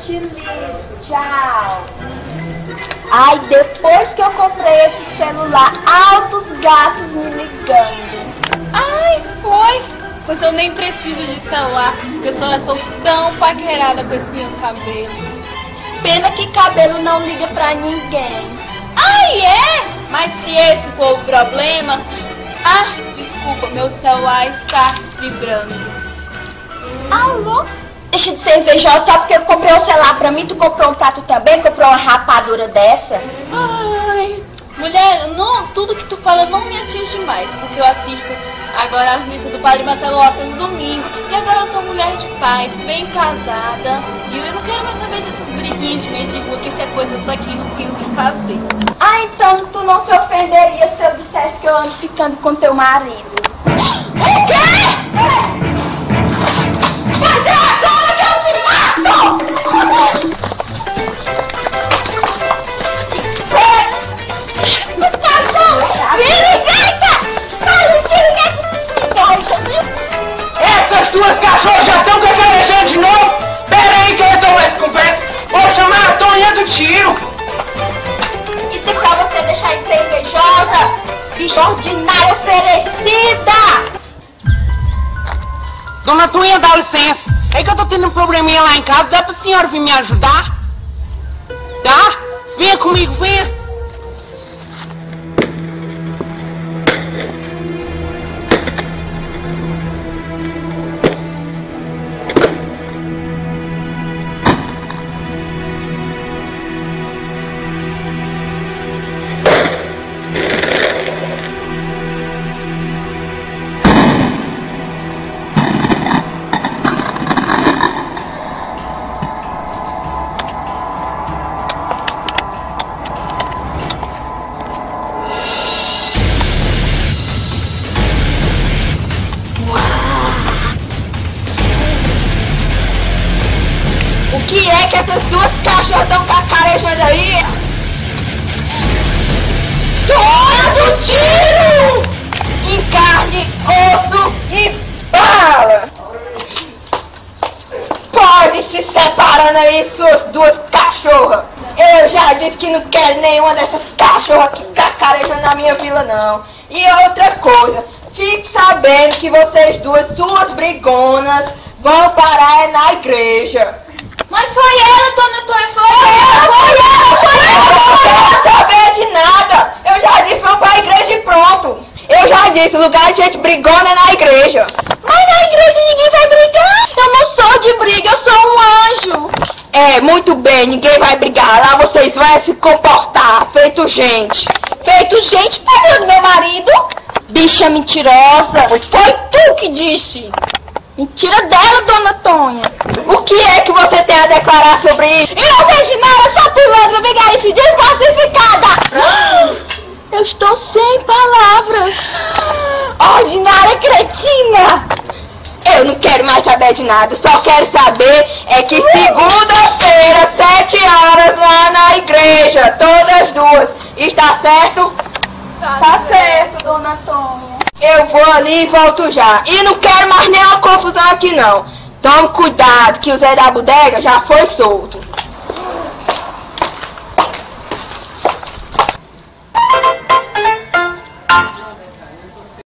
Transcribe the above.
te ligo, tchau. Ai, depois que eu comprei esse celular, altos gatos me ligando. Ai, foi? Pois eu nem preciso de celular, porque eu só sou tão paquerada com esse meu cabelo. Pena que cabelo não liga pra ninguém. Ai, é? Mas se esse for o problema... Ah, desculpa, meu celular está vibrando. Alô? Deixa de ser invejosa só porque eu comprei um celular pra mim, tu comprou um prato também? Comprou uma rapadura dessa? Ai, mulher, não, tudo que tu fala não me atinge mais, porque eu assisto agora as missas do Padre Marcelo Horta no domingo, e agora eu sou mulher de paz, bem casada, e eu não quero mais saber dessas briguinhas de meio de rua, que isso é coisa pra quem não tem o que fazer. Ah, então tu não se ofenderia se eu dissesse que eu ando ficando com teu marido? O quê? Cadê agora que eu te mato? Essas duas cachorras já estão cacarejando de novo? Pera aí que eu resolvo essa conversa. Vou chamar a Toninha do tiro. Isso é pra você deixar de ser invejosa, bicha ordinária oferecida! Dona Toninha, dá licença. É que eu tô tendo um probleminha lá em casa. Dá pra senhora vir me ajudar? Tá? Venha comigo, venha. O que é que essas duas cachorras estão cacarejando aí? Toma do tiro! Em carne, osso e bala! Pode se separando aí, suas duas cachorras! Eu já disse que não quero nenhuma dessas cachorras que cacarejam na minha vila, não. E outra coisa, fique sabendo que vocês duas, suas brigonas, vão parar na igreja. Mas foi ela, dona Toia, Foi ela! Não saber de nada! Eu já disse, vamos pra igreja e pronto! Eu já disse, lugar de gente brigona é na igreja! Mas na igreja ninguém vai brigar! Eu não sou de briga, eu sou um anjo! É, muito bem, ninguém vai brigar. Lá vocês vão se comportar, feito gente! Feito gente, pegando meu marido! Bicha mentirosa! Foi tu que disse! Mentira dela, dona Tonha! O que é que você tem a declarar sobre isso? E não vejo nada, só pulando, vigarice desclassificada! Eu estou sem palavras! Ordinária cretina! Eu não quero mais saber de nada, só quero saber é que segunda-feira, 7 horas, lá na igreja, todas duas, está certo? Tá certo, dona Tonha. Eu vou ali e volto já. E não quero mais nenhuma confusão aqui não. Tome cuidado que o Zé da Bodega já foi solto.